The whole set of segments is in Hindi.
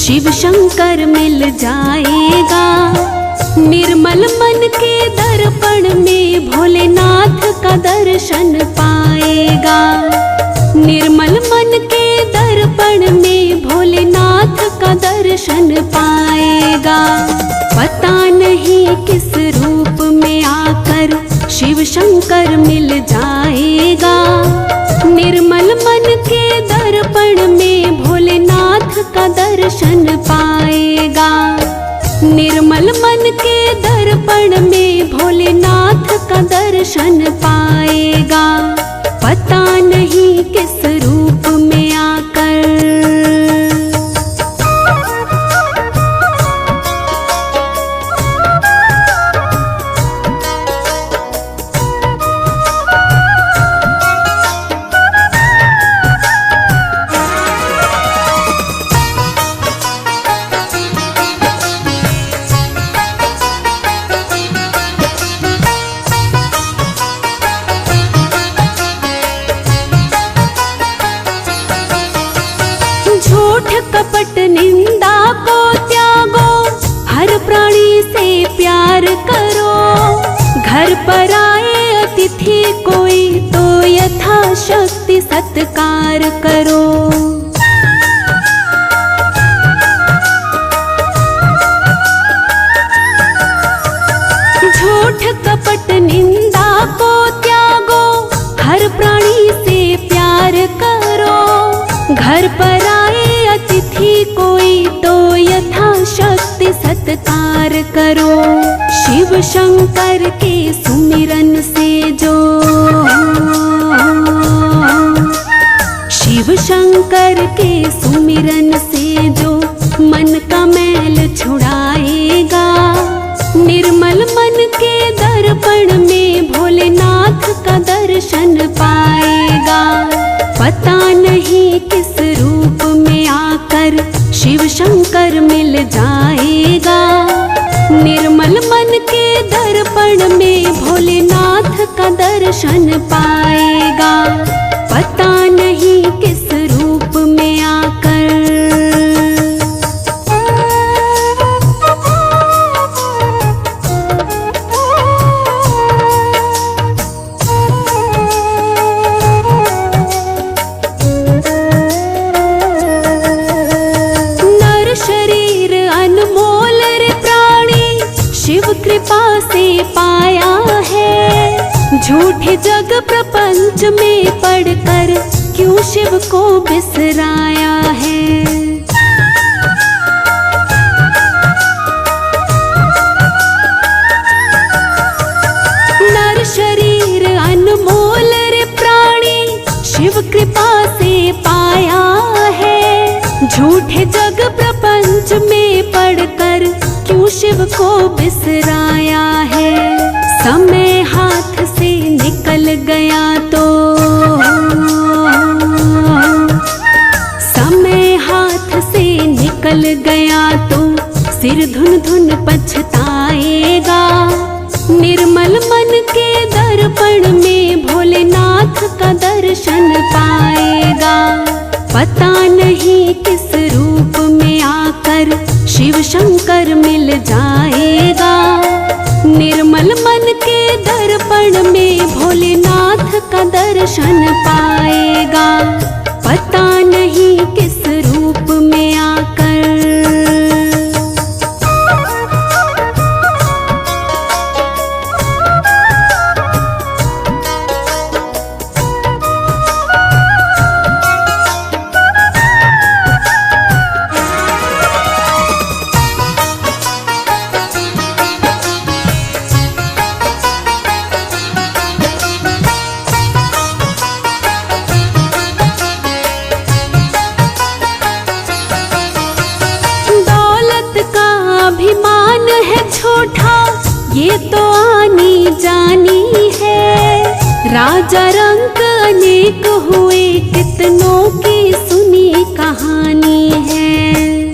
शिव शंकर मिल जाएगा। निर्मल मन के दर्पण में भोलेनाथ का दर्शन पाएगा। निर्मल मन के दर्पण में भोलेनाथ का दर्शन पाएगा। पता नहीं किस रूप में आकर शिव शंकर मिल जाएगा। निर्मल मन के दर्पण में भोलेनाथ का दर्शन पाएगा। निर्मल मन के दर्पण में भोलेनाथ का दर्शन पाएगा। पता नहीं किस रूप में आकर। कपट निंदा को त्यागो, हर प्राणी से प्यार करो। घर पर आए अतिथि कोई तो यथाशक्ति सत्कार करो। झूठ कपट निंदा को त्यागो, हर प्राणी से प्यार करो। घर पर आए अतिथि कोई तो यथाशक्ति सत्कार करो। शिव शंकर के सुमिरन से जो, शिव शंकर के सुमिरन से जो मन का मैल छुड़ाएगा। निर्मल मन के दर्पण में भोलेनाथ का दर्शन पाएगा। पता नहीं किस रूप में आकर शिव शंकर मिल जाएगा। निर्मल मन के दर्पण में भोलेनाथ का दर्शन पाएगा। पता नहीं किस रूप में आकर। कृपा से पाया है। झूठे जग प्रपंच में पढ़कर क्यों शिव को बिसराया है। नर शरीर अनमोल रे प्राणी, शिव कृपा से पाया है। झूठे जग प्रपंच में पढ़कर क्यों शिव को बिसराया है। समय हाथ से निकल गया तो, समय हाथ से निकल गया तो सिर धुन धुन पछताएगा। निर्मल मन के दर्पण में भोलेनाथ का दर्शन पाएगा। पता नहीं किस रूप में आकर शिव शंकर मिल जाएगा। निर्मल मन के दर्पण में भोलेनाथ का दर्शन पाएगा। पता नहीं किस रूप में आकर। ये तो आनी जानी है। राजा रंक अनेक हुए, कितनों की सुनी कहानी है।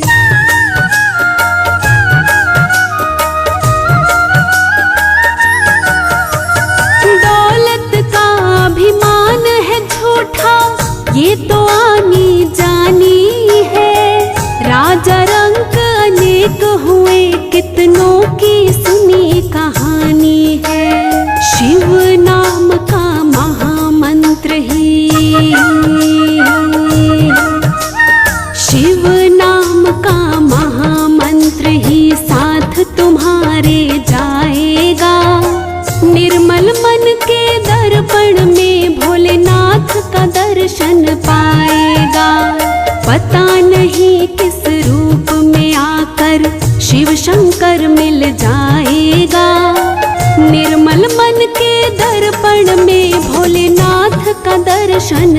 दौलत का अभिमान है झूठा, ये तो आनी जानी है। राजा रंक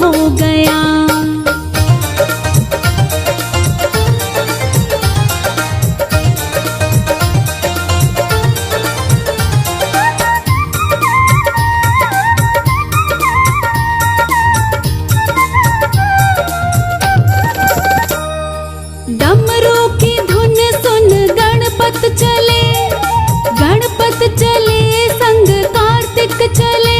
हो गया। डमरू की धुन सुन गणपत चले, गणपत चले संग कार्तिक चले।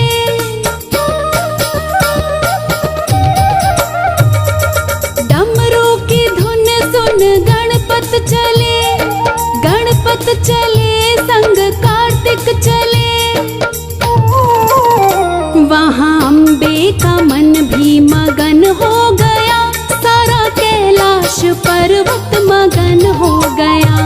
डमरू की धुन सुन गणपत चले, गणपत चले संग कार्तिक चले। वहाँ अम्बे का मन भी मगन हो गया, सारा कैलाश पर्वत मगन हो गया।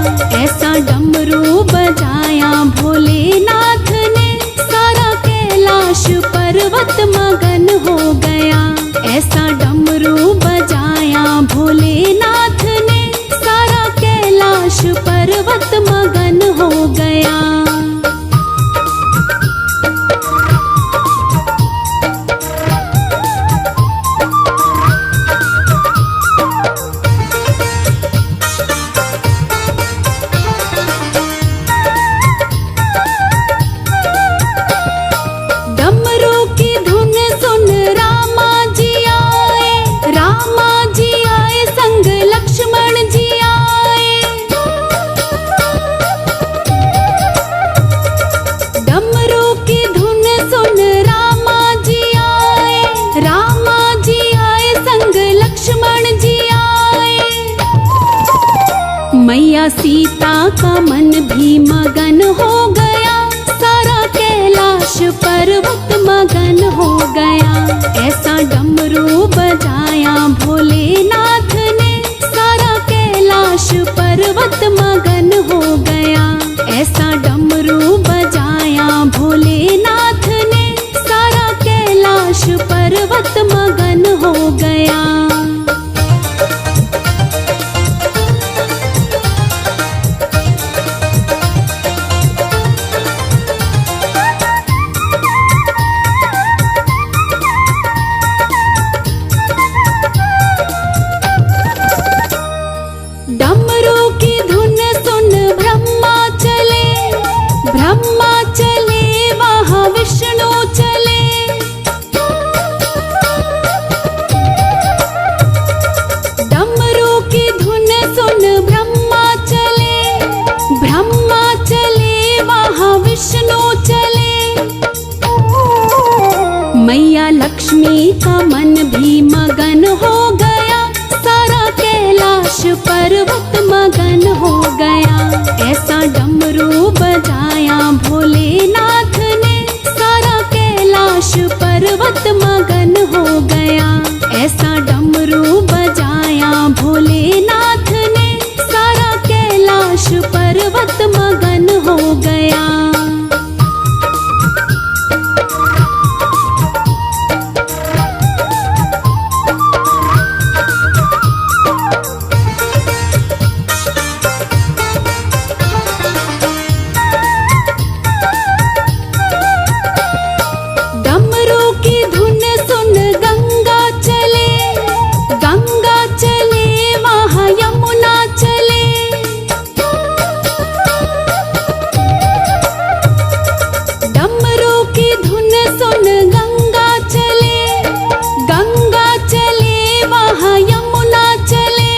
ऐसा डमरू बजाया भोलेनाथ ने, सारा कैलाश पर्वत मगन हो गया। ऐसा डमरू बजाया भोलेनाथ ने, सारा कैलाश पर्वत मगन हो गया। डमरू की धुन सुन रामा जी आए, रामा जी आए संग लक्ष्मण जी आए। डमरू की धुन सुन रामा जी आए, रामा जी आए संग लक्ष्मण जी आए। मैया सीता का मन भी मगन हो गया, सारा कैलाश पर्वत मगन हो गया। ऐसा डमरू बजाया भोलेनाथ ने, सारा कैलाश पर्वत मगन हो गया। ऐसा डमरू बजाया भोलेनाथ ने, सारा कैलाश पर्वत मगन हो गया। डमरू की धुन सुन ब्रह्मा चले, ब्रह्मा चले वहाँ विष्णु चले। डमरू की धुन सुन ब्रह्मा चले, ब्रह्मा चले वहाँ विष्णु चले। मैया लक्ष्मी का मन भी मगन हो गया, सारा कैलाश पर्वत मगन हो गया। ऐसा डमरू बजाया भोलेनाथ ने, सारा कैलाश पर्वत मगन हो गया। ऐसा डमरू बजाया भोलेनाथ ने, सारा कैलाश पर्वत मगन हो गया। डमरू की धुन सुन गंगा चले, गंगा चले वहाँ यमुना चले। डमरू की धुन सुन गंगा चले, गंगा चले वहाँ यमुना चले।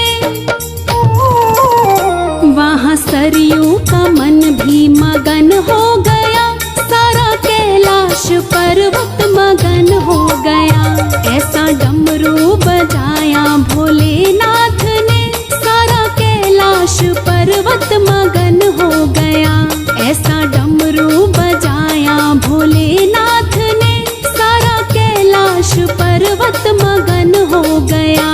वहाँ सरयू का मन भी मगन हो गया, सारा कैलाश पर्वत मगन हो गया। ऐसा डमरू बजाया भोलेनाथ ने, सारा कैलाश पर्वत मगन हो गया। ऐसा डमरू बजाया भोलेनाथ ने, सारा कैलाश पर्वत मगन हो गया।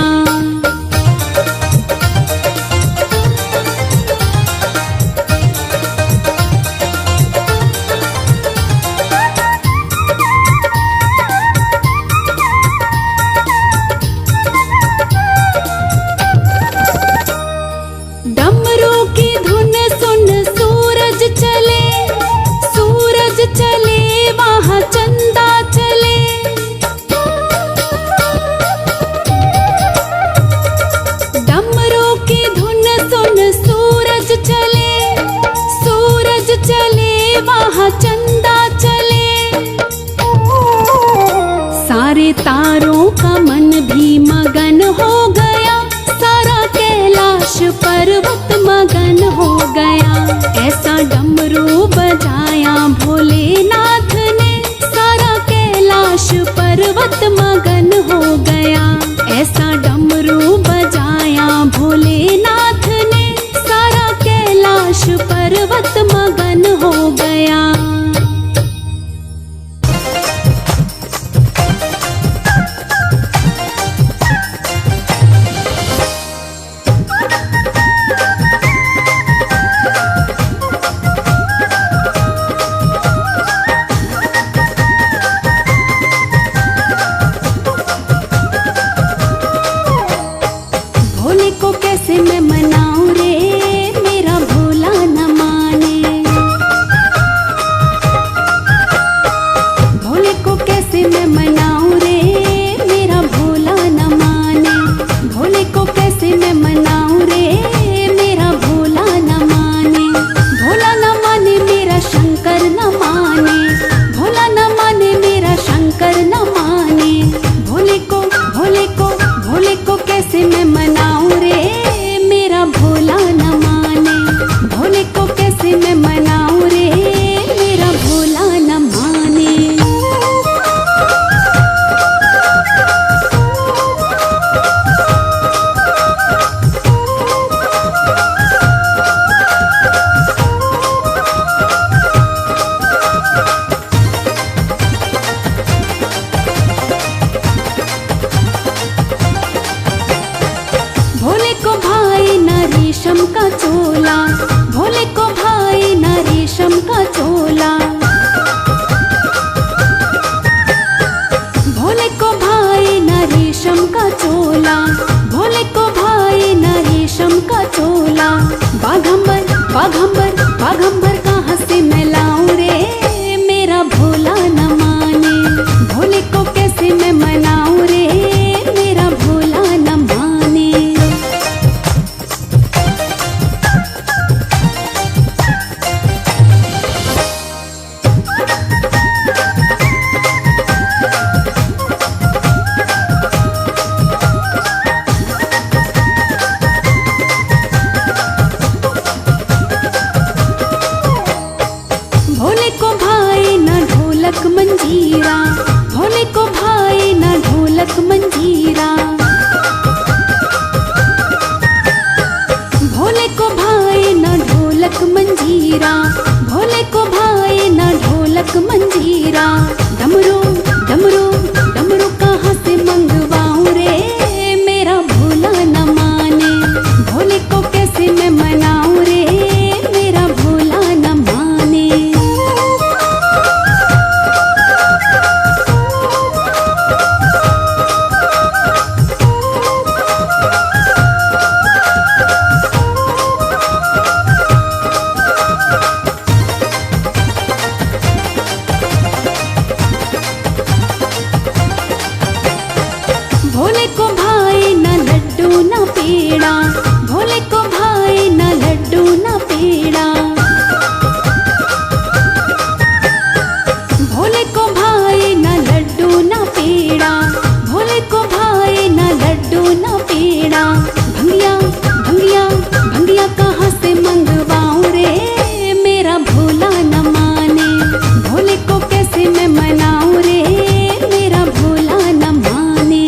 ऐसा डमरू बजाया भोलेनाथ ने, सारा कैलाश पर्वत मगन हो गया। ऐसा डमरू बजाया भोलेनाथ ने, सारा कैलाश पर्वत मगन हो गया। मैं मनाऊं रे, मेरा भोला न माने। भोले को कैसे मैं मनाऊं रे, मेरा भोला न माने। भोले को कैसे मैं मनाऊं रे, मेरा भोला न माने। भोला न माने मेरा शंकर न माने, भोला न माने मेरा शंकर न माने। भोले को कैसे मैं मनाऊं रे, भोला न माने। भोले को कैसे मैं मनाऊं रे, मेरा भोला न माने। भोले को भाई न रेशम का चोला, भोले को भाई न रेशम का चोला। भोले को भाई न रेशम का चोला, भोले को भाई न रेशम का चोला। बाघंबर बाघंबर बाघंबर कहाँ से मैं लाऊं रे, मेरा भोला न माने। भोले को कैसे मैं मनाऊं रे, मेरा भोला न माने। भोले को भाई न ढोलक मंजीरा, भोले को भाई न ढोलक मंजीरा। भोले को भाई न ढोलक मंजीरा, भोले को भाई न ढोलक मंजीरा। डमरू डमरू डमरू कहाँ से मंगवाऊं रे, मेरा भोला न माने। भोले को कैसे मैं मनाऊं रे, मेरा भोला न माने। भोले को भाई न लड्डू न पेड़ा, भोले को भाई न लड्डू न पेड़ा। भोले को भाई न लड्डू न पेड़ा, भोले को भाई न लड्डू न पेड़ा। भंगिया भंगिया भंगिया कहाँ से मंगवाऊं रे, मेरा भोला न माने। भोले को कैसे मैं मनाऊं रे, मेरा भोला न माने।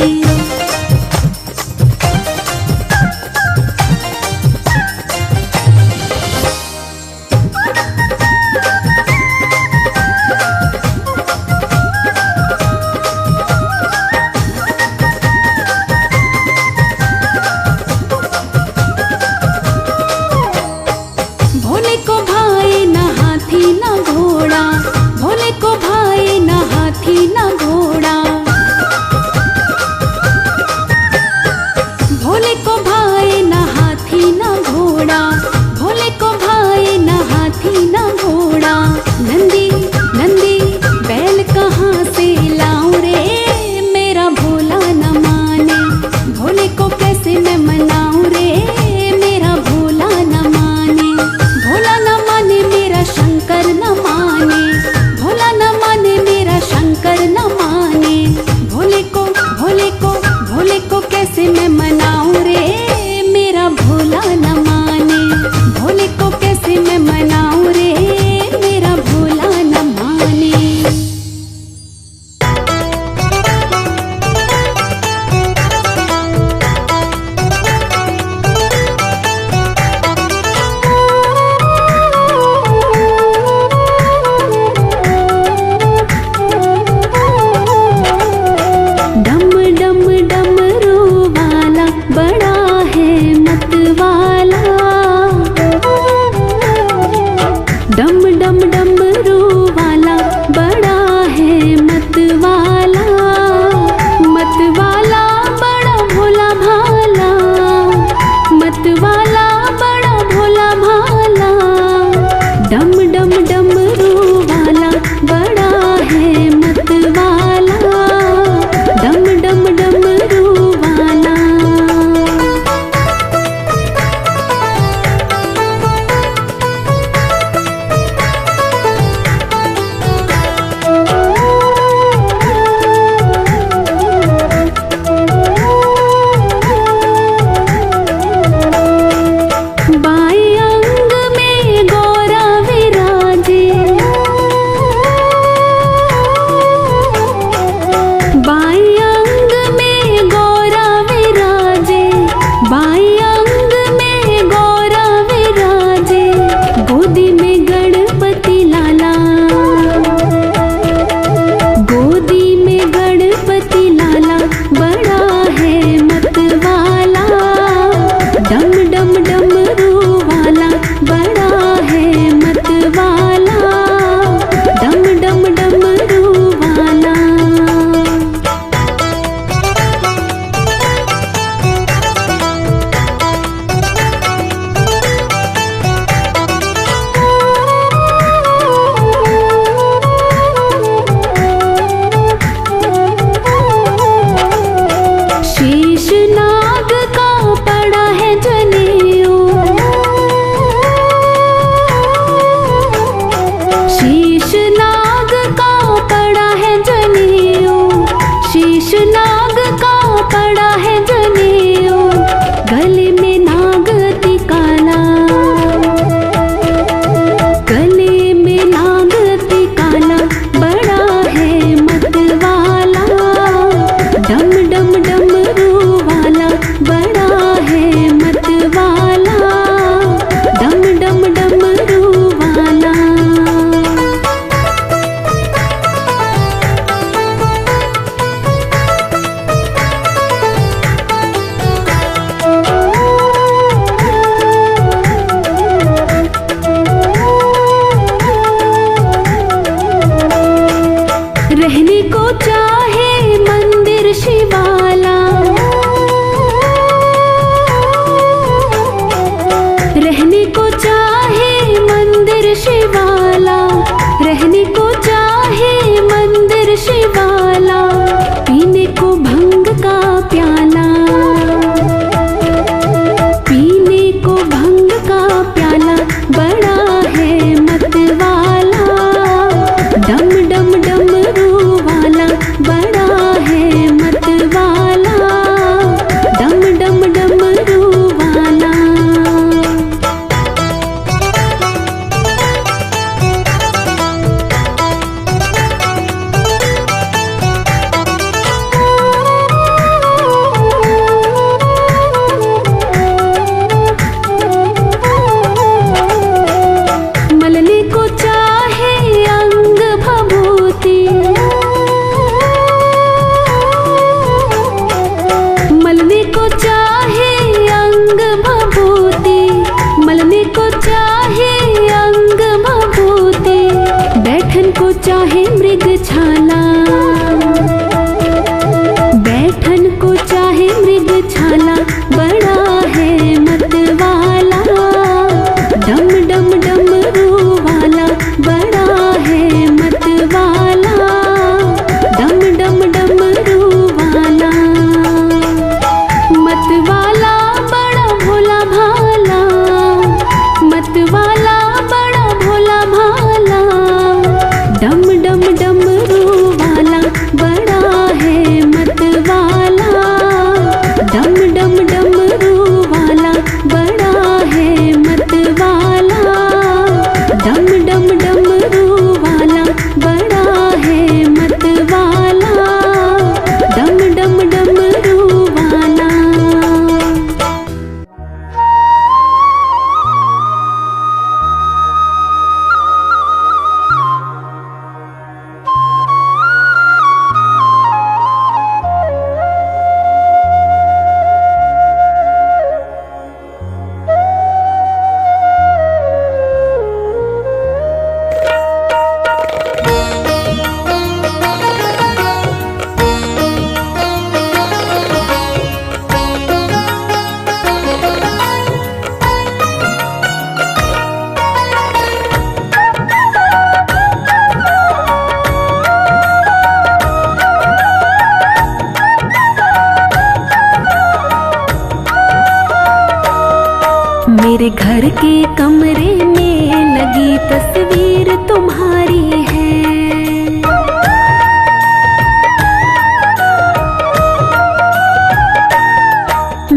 मेरे घर के कमरे में लगी तस्वीर तुम्हारी है।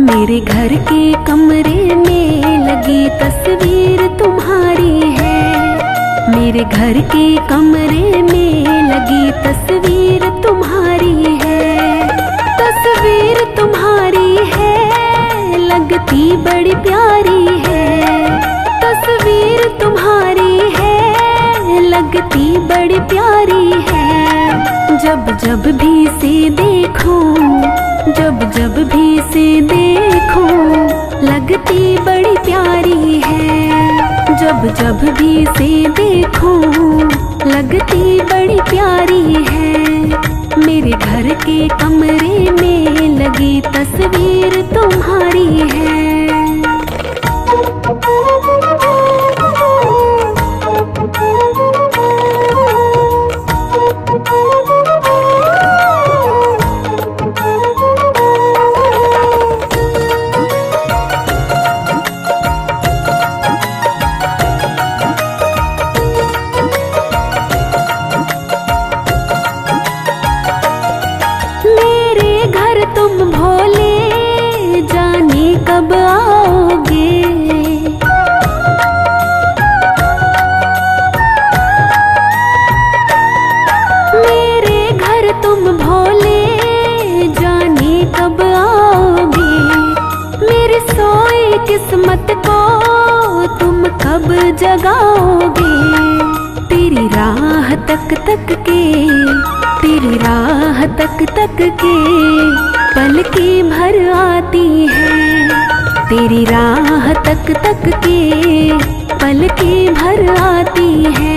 मेरे घर के कमरे में लगी तस्वीर तुम्हारी है। मेरे घर के कमरे में लगी तस्वीर तुम्हारी है। तस्वीर तुम्हारी है, लगती बड़ी प्यारी है। तस्वीर तुम्हारी है, लगती बड़ी प्यारी है। जब जब भी से देखूं, जब जब भी से देखूं, लगती बड़ी प्यारी है। जब जब भी से देखूं, लगती बड़ी प्यारी है। मेरे घर के कमरे में लगी तस्वीर तुम्हारी है। तुम भोले जाने कब आओगे। मेरे घर तुम भोले जाने कब आओगे। मेरी सोई किस्मत को तुम कब जगाओगे। तेरी राह तक तक के, तेरी राह तक तक के पलके भर आती है। तेरी राह तक तक के पलके भर आती है।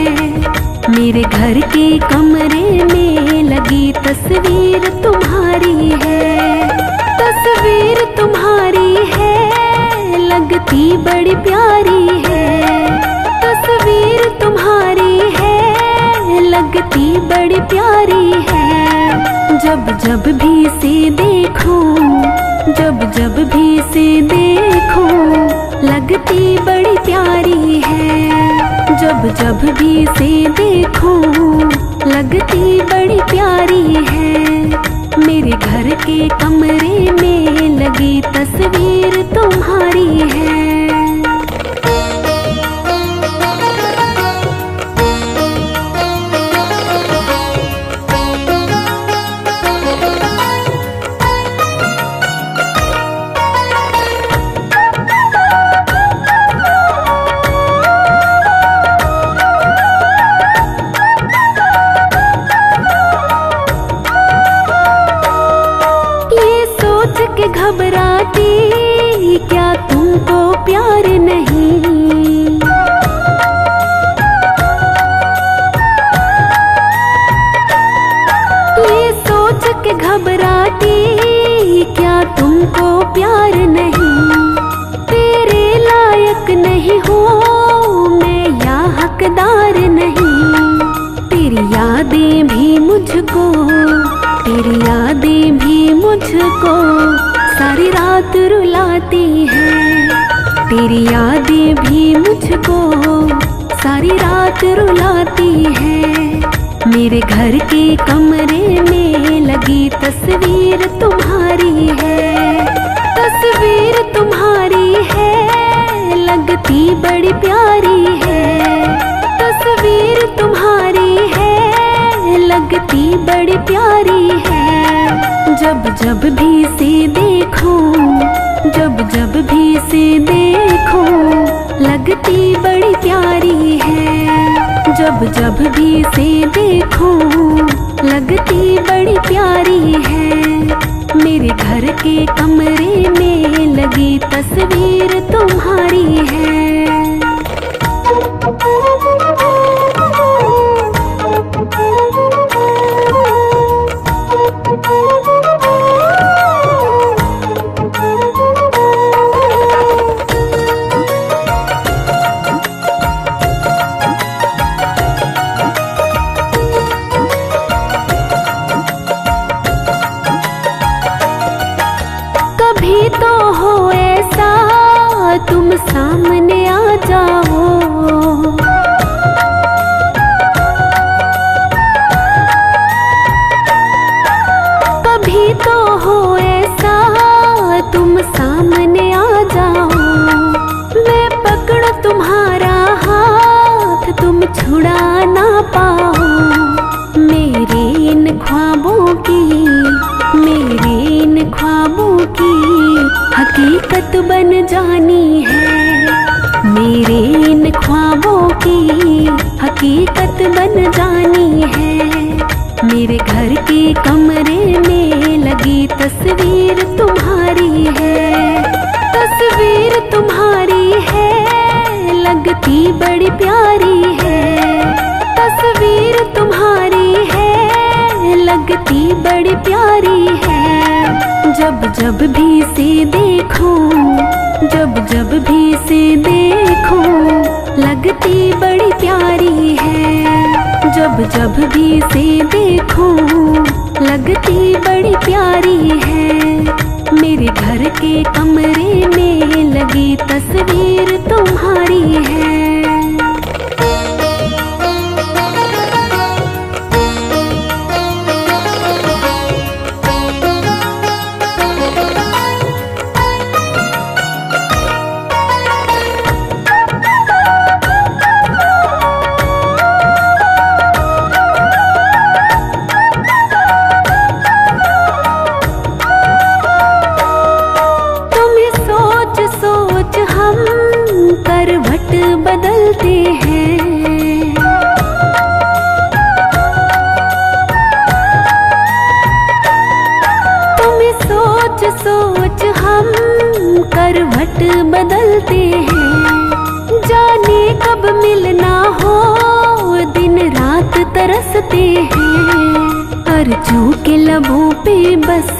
मेरे घर के कमरे में लगी तस्वीर तुम्हारी है। तस्वीर तुम्हारी है, लगती बड़ी प्यारी है। तस्वीर तुम्हारी है, लगती बड़ी प्यारी है। जब जब भी से देखूं, जब जब भी से देखूं, लगती बड़ी प्यारी है। जब जब भी से देखूं, लगती बड़ी प्यारी है। मेरे घर के कमरे में लगी तस्वीर तुम्हारी है। घबराती क्या तुमको प्यार नहीं। ये सोच के घबराती क्या तुमको प्यार नहीं। तेरे लायक नहीं हूँ मैं या हकदार नहीं। तेरी यादें भी मुझको, तेरी यादें भी मुझको सारी रात रुलाती हैं। तेरी यादें भी मुझको सारी रात रुलाती हैं। मेरे घर के कमरे में लगी तस्वीर तुम्हारी है। तस्वीर तुम्हारी है, लगती बड़ी प्यारी है। तस्वीर तुम्हारी है, लगती बड़ी प्यारी है। जब जब भी से देखूं, जब जब भी से देखूं, लगती बड़ी प्यारी है। जब जब भी से देखूं, लगती बड़ी प्यारी है। मेरे घर के कमरे में लगी तस्वीर तुम्हारी है। कभी तो हो ऐसा सामने आ जाओ। कभी तो हो ऐसा तुम सामने आ जाओ, मैं पकड़ो तुम्हारा हाथ तुम छुड़ा ना पाओ। मेरे इन ख्वाबों की, मेरे इन ख्वाबों की हकीकत बन जानी है। मेरे इन ख्वाबों की हकीकत बन जानी है। मेरे घर के कमरे में लगी तस्वीर तुम्हारी है। तस्वीर तुम्हारी है, लगती बड़ी प्यारी है। तस्वीर तुम्हारी है, लगती बड़ी प्यारी है। जब जब भी से देखो, जब जब भी से देखो, लगती बड़ी प्यारी है। जब जब भी से देखो, लगती बड़ी प्यारी है। मेरे घर के कमरे में लगी तस्वीर तुम्हारी है। बदलते हैं तुम्हें सोच सोच हम करवट बदलते हैं। जाने कब मिलना हो, दिन रात तरसते हैं। अर्जू के लबों पे बस,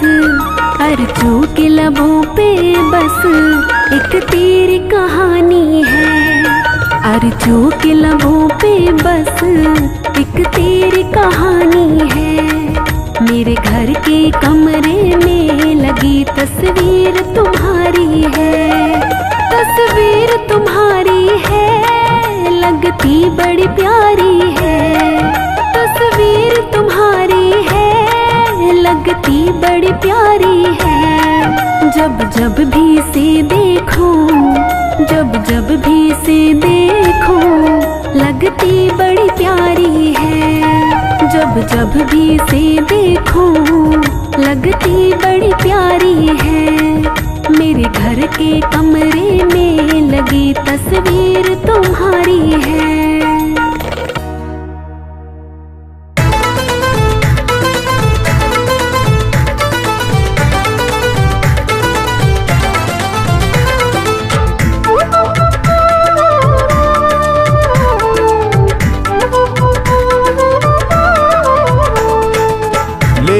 अर्जू के लबों पे बस एक तेरी कहानी है। अर्जू के लबों पे बस एक तेरी कहानी है। मेरे घर के कमरे में लगी तस्वीर तुम्हारी है। तस्वीर तुम्हारी है, लगती बड़ी प्यारी है। तस्वीर तुम्हारी है, लगती बड़ी प्यारी है। जब जब भी से देखो, जब जब भी से देखो, लगती बड़ी प्यारी है। जब जब भी से देखो, लगती बड़ी प्यारी है। मेरे घर के कमरे में लगी तस्वीर तुम्हारी है।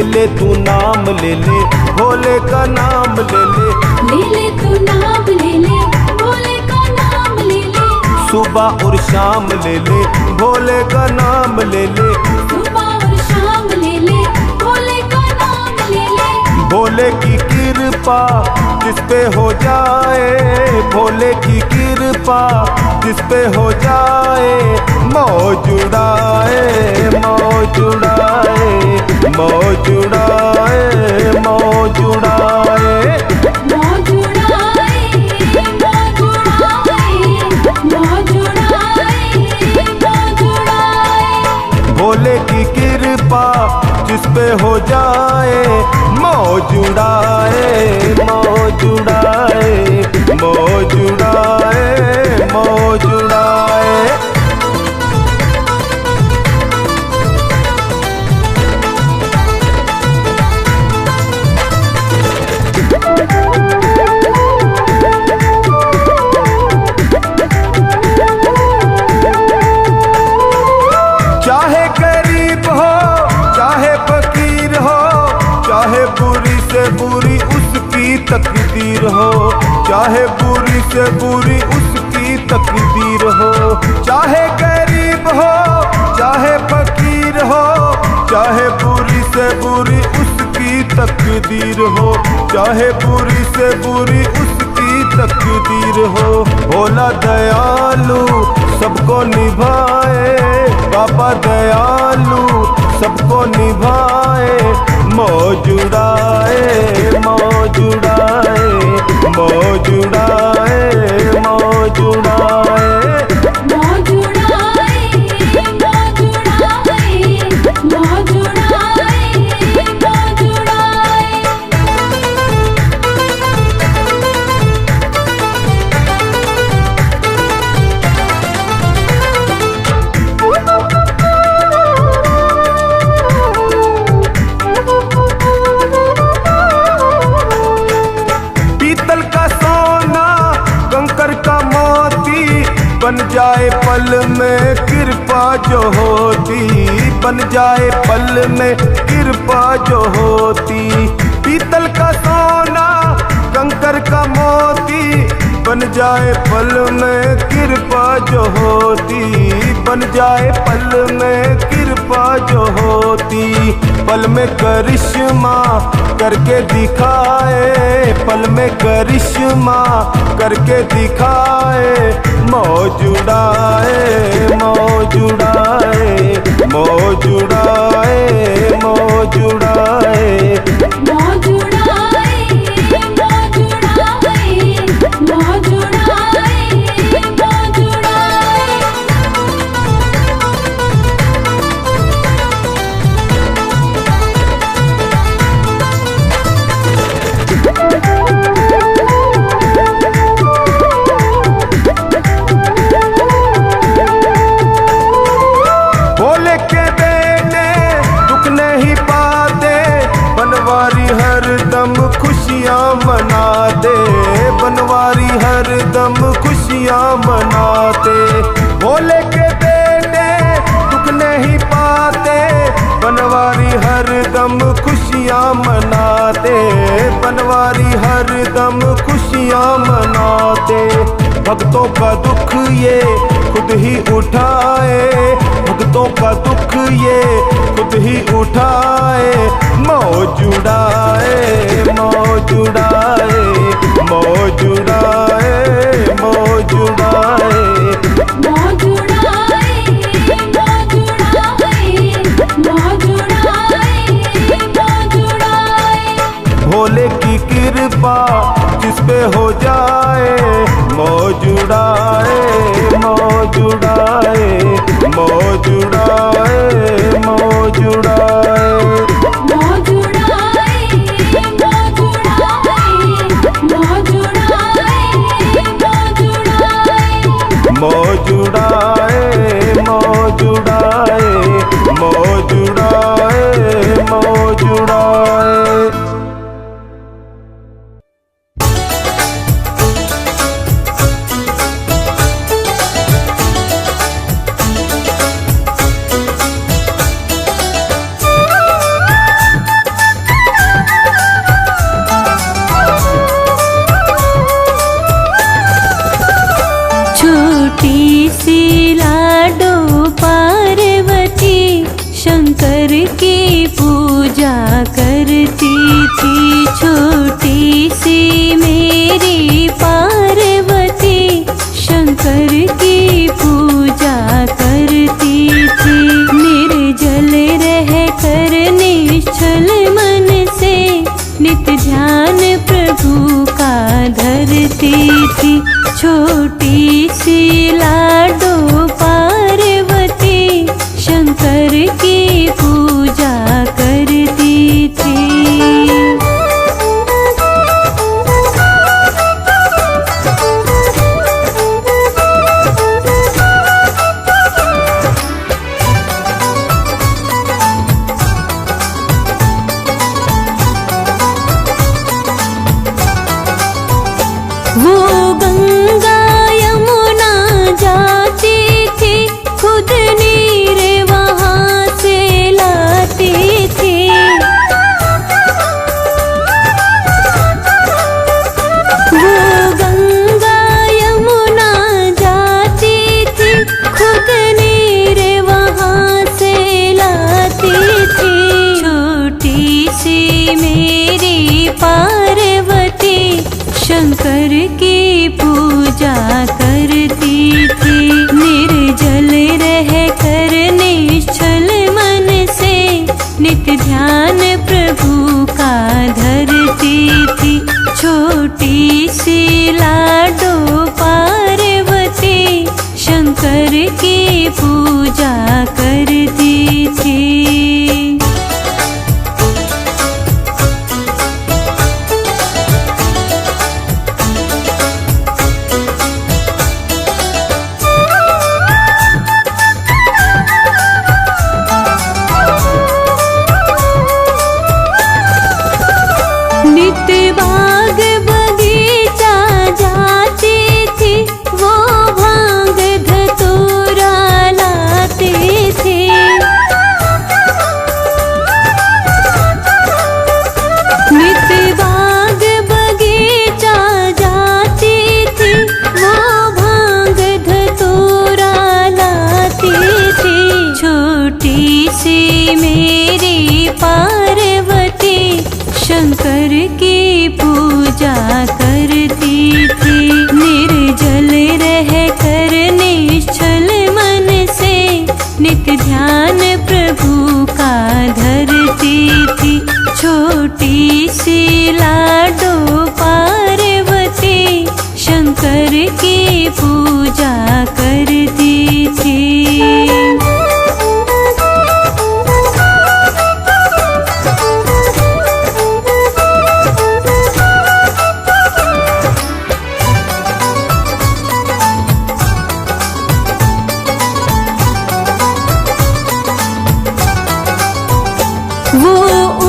ले तू नाम ले ले, भोले का नाम ले ले तू नाम ले ले, भोले का नाम ले ले। सुबह और शाम ले ले, भोले का नाम ले ले। सुबह और शाम ले ले, भोले का नाम ले ले। भोले की कृपा जिस पे हो जाए, भोले की कृपा जिस पे हो जाए, मौज उड़ाए, मौज उड़ाए, मौज उड़ाए, मौज उड़ाए, मौज उड़ाए, मौज उड़ाए, मौज उड़ाए, मौज उड़ाए। भोले की कृपा जिस पे हो जाए, मौज उड़ाए, मौज उड़ाए, मौज उड़ाए, मौज उड़ाए। चाहे गरीब हो, चाहे फकीर हो, चाहे बुरी से बुरी उसकी तकदीर हो, चाहे बुरी से बुरी उसकी तकदीर हो। चाहे गरीब हो, चाहे फकीर हो, चाहे बुरी से बुरी उसकी तकदीर हो, चाहे बुरी से बुरी उसकी तकदीर हो। भोला दयालु सबको निभाए, बाबा दयालु सबको निभाए। मौज उड़ाए, मौज उड़ाए, मौज उड़ाए, मौज उड़ाए। मौज उड़ाए, मौज उड़ाए, मौज उड़ाए, मौज उड़ाए। पीतल का सोना कंकर का मोती बन जाए पल में कृपा जो होती, बन जाए पल में कृपा जो होती। पीतल का सोना कंकर का मोती बन जाए पल में कृपा जो होती, बन जाए पल में कृपा जो होती। पल में करिश्मा करके दिखाए, पल में करिश्मा करके दिखाए। मौज उड़ाए, मौज उड़ाए, मौज उड़ाए, मौज उड़ाए। मौज उड़ाए, मौज उड़ाए, मौज उड़ाए, मौज उड़ाए। भोले के बेटे दुख नहीं पाते, बनवारी हरदम खुशियाँ मना दे, बनवारी हरदम खुशियाँ मनाते। भोले के बेटे दुख नहीं पाते, बनवारी हरदम खुशियाँ मनाते, बनवारी हरदम खुशियाँ मनाते। भक्तों का दुख ये खुद ही उठाए, भक्तों का दुख ये खुद ही उठाए। मौज उड़ाए, मौज उड़ाए, मौज उड़ाए, मौज उड़ाए। मौज उड़ाए, मौज उड़ाए, मौज उड़ाए, मौज उड़ाए। भोले की कृपा जिस पे हो जाए। मौज उड़ाए, मौज उड़ाए, मौज उड़ाए, मौज उड़ाए। मौज उड़ाए, मौज उड़ाए, मौज उड़ाए, मौज उड़ाए। मौज उड़ाए, मौज उड़ाए, मौज उड़ाए, मौज उड़ाए। छोटी सी लाडो पार्वती शंकर की पूजा करती थी। छोटी सी मेरी पार्वती शंकर की पूजा करती थी। निर्जल रह कर निश्चल मन से नित ध्यान प्रभु का धरती थी। छोटी सी लाडो पार्वती शंकर की पूजा करती थी। वो गंगा यमुना जाती थी, खुद नीर वहाँ से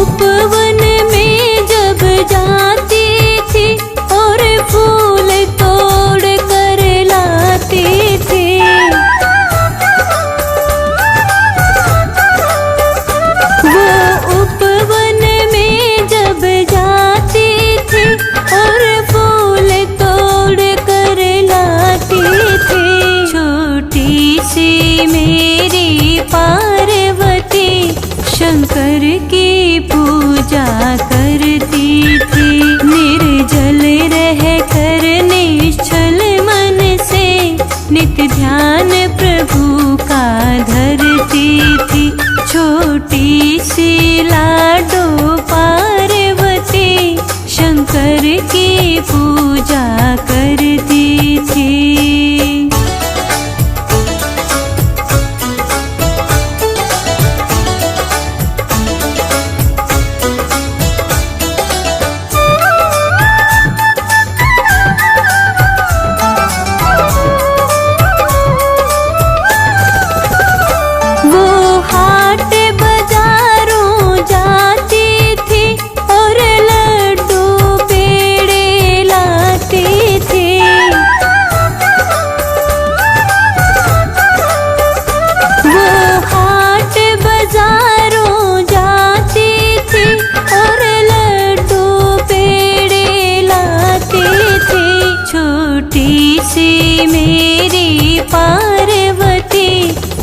उपवन में जब जाती थी और फूल तोड़ कर लाती थी। वो उपवन में जब जाती थी और फूल तोड़ कर लाती थी। छोटी सी मेरी पार्वती शंकर की पूजा करती थी। निर्जल रह कर निश्चल मन से नित्य ध्यान प्रभु का धरती थी। छोटी सी लाडो पार्वती शंकर की पूजा करती थी।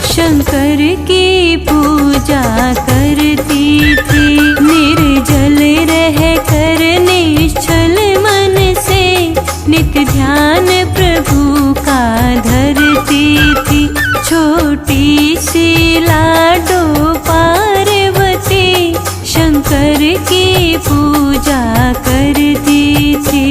शंकर की पूजा करती थी। निर्जल रह कर निश्चल मन से नित्य ध्यान प्रभु का धरती थी। छोटी सी लाडो पार्वती शंकर की पूजा करती थी।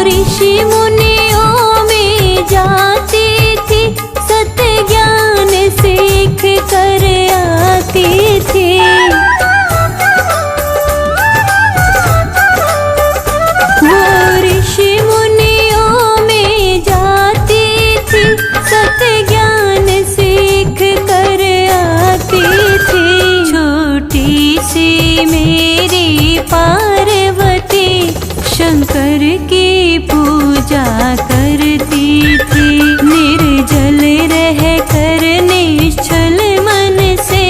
ऋषि मुनियों में जाती थी, सत्य ज्ञान सीख कर आती थी। वो ऋषि मुनियों में जाती थी, सत्य ज्ञान सीख कर आती थी। छोटी सी मेरी पार्वती शंकर की पूजा करती थी। निर्जल रह कर निश्चल मन से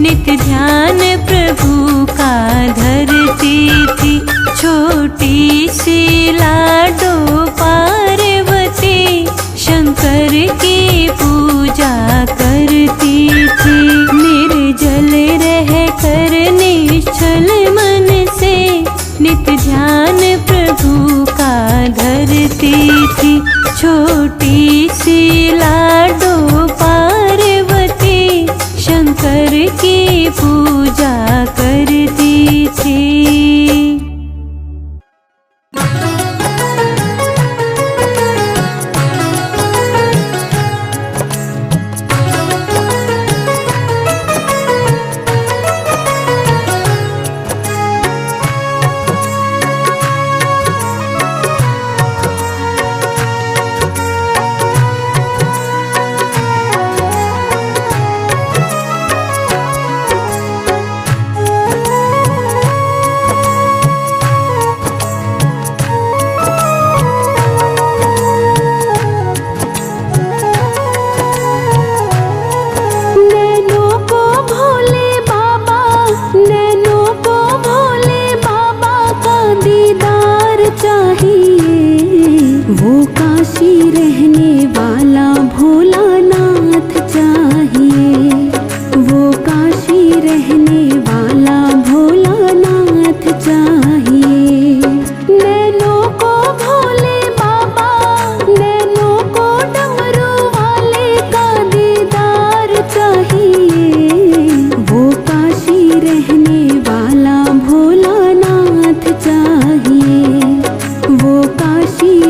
नित्य ध्यान प्रभु का धरती थी। छोटी सी लाडो पार्वती शंकर की पूजा करती थी। निर्जल रह कर निश्चल मन से नित्य ध्यान प्रभु का धरती थी। छोटी सी लाडो पार्वती शंकर की पूजा करती थी।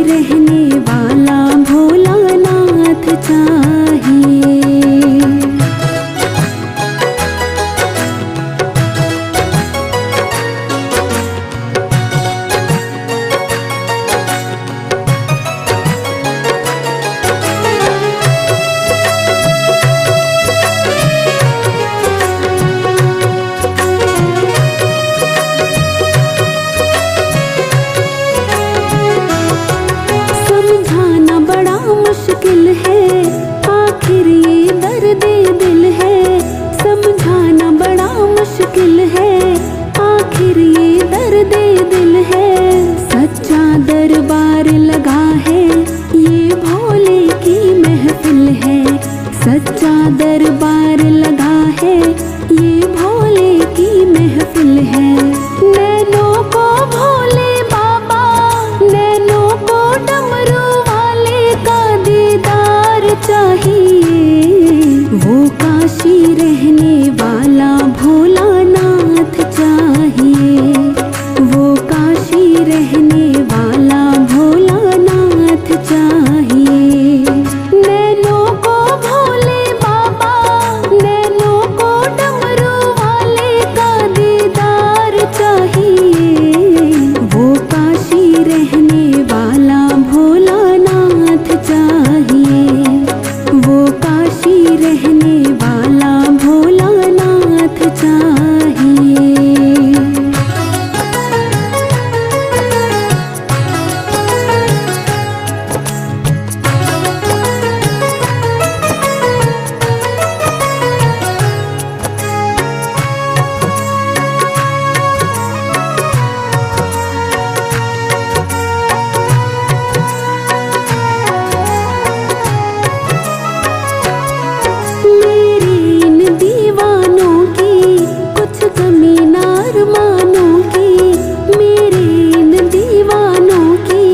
रहने वाला भोलानाथ चाहिए। रहने वाला भोलानाथ चाहिए। नैनों को भोले बाबा, नैनों को डमरू वाले का दीदार चाहिए। वो काशी रहने वाला भोलानाथ चाहिए। वो काशी रहने वाला भोलानाथ चाहिए। मेरे इन दीवानों की कुछ कमी ना अरमानों की। मेरे इन दीवानों की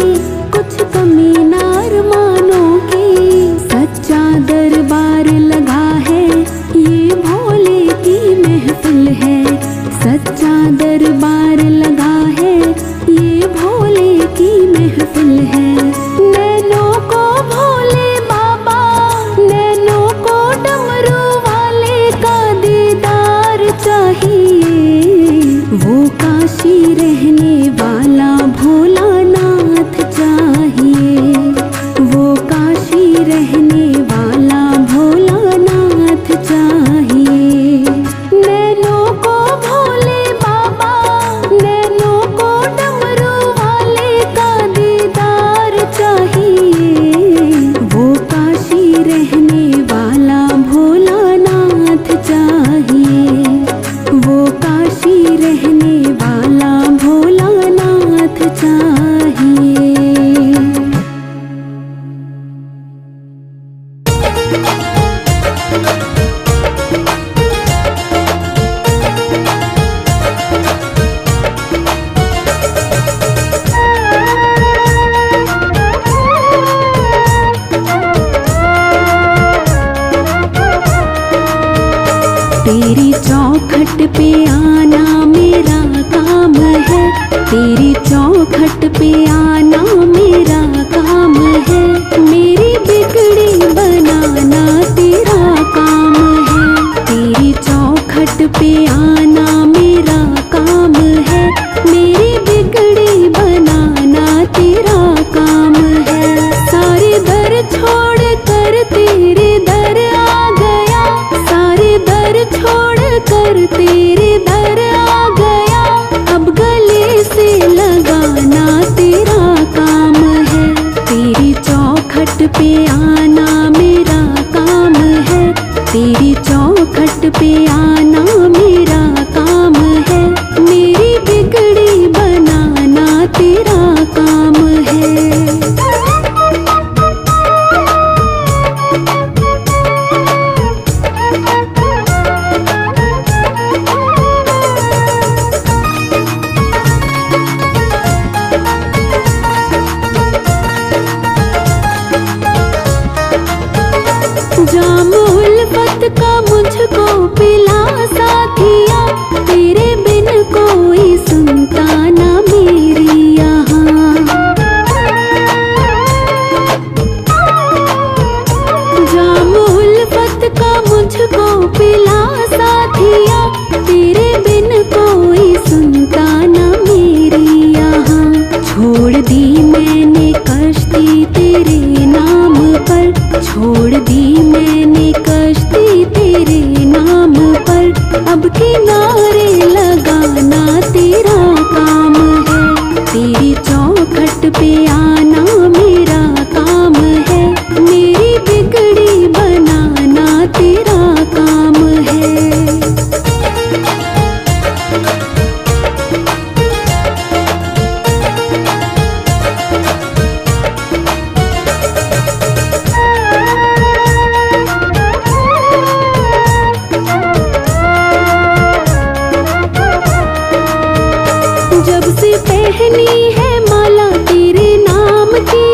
कुछ कमी ना अरमानों की। सच्चा दरबार लगा है, ये भोले की महफिल है। सच्चा दरबार लगा है, ये भोले की महफिल है। नैनों को भोले बाबा, नैनों को डमरू वाले का दीदार चाहिए। वो काशी रहने वाला भोलानाथ चाहिए। वो काशी रहने वाला भोलानाथ चाहिए। नैनों को भोले बाबा, नैनों को डमरू वाले का दीदार चाहिए। वो काशी रहने वाला भोलानाथ चाहिए। वो काशी रहने वाला भोलानाथ चाहिए। तेरी चौखट पे आना मेरा काम है। तेरी चौखट पे आना मेरा काम है। मेरी बिगड़ी बनाना तेरा काम है। तेरी चौखट पे आना मेरा काम है। मेरी बिगड़ी बनाना तेरा काम है। सारे दर छोड़ कर तेरे दर आ गया। सारे दर छोड़ कर तेरे दर आ गया। अब गले से लगाना तेरा काम है। तेरी चौखट पे आना मेरा काम है। तेरी चौखट पे आना मेरा काम है। मेरी बिगड़ी बनाना तेरा काम है। जाम उल्फत का मुझको पिला साथिया। तेरे बिन कोई सुनता ना मेरी यहाँ। जाम उल्फत का मुझको पिला साथिया। तेरे बिन कोई सुनता ना मेरी यहाँ। छोड़ दी मैंने कश्ती तेरे नाम पर। छोड़ दी मैंने कश्ती तेरे नाम पर। अब किनारे लगाना तेरा काम है। तेरी चौखट पे आना मेरा काम है। मेरी बिगड़ी बनाना तेरा काम है। जब से पहनी है माला तेरे नाम की,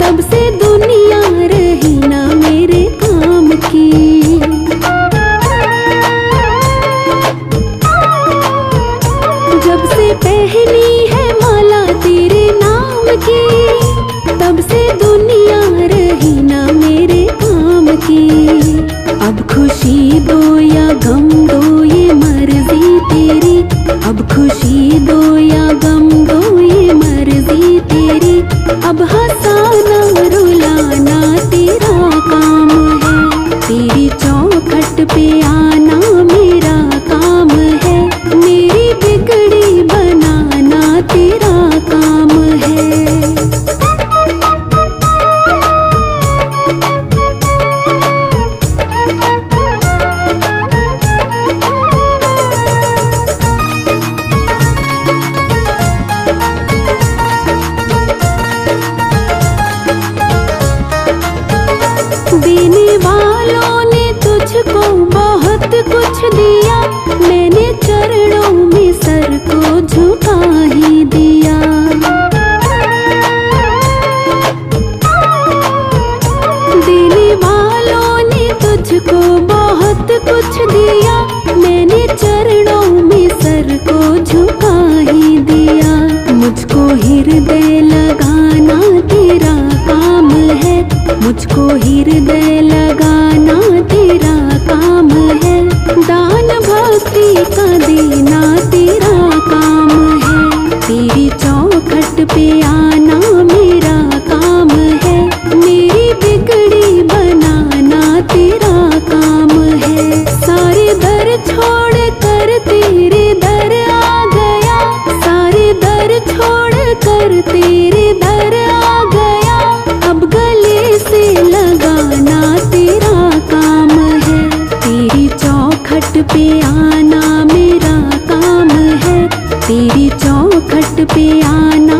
तब से दुनिया रही ना मेरे काम की। जब से पहनी है माला अब खुशी दो या गम दो ये मर्जी तेरी, अब खुशी दो या गम दो ये मर्जी तेरी, अब हंसाना रुलाना तेरा काम है, तेरी चौखट पे आना मेरा काम है, मेरी बिगड़ी बनाना तेरा काम है। देने वालों ने तुझको बहुत कुछ दिया, मैंने चरणों में सर को झुका ही दिया। देने वालों ने तुझको बहुत कुछ दिया, मैंने चरणों में सर को झुका ही दिया। मुझको हृदय लगाना तेरा काम है, मुझको हृदय लगाना तेरा काम है, दान भक्ति का देना तेरा काम है, तेरी चौखट पे आना मेरा काम है, मेरी बिगड़ी बनाना तेरा काम है। सारे दर छोड़ कर तेरे दर आ गया, सारे दर छोड़ कर तेरे दर आ गया, अब गले से लगाना तेरा काम है, तेरी चौखट पे आना मेरा काम है, तेरी चौखट पे आना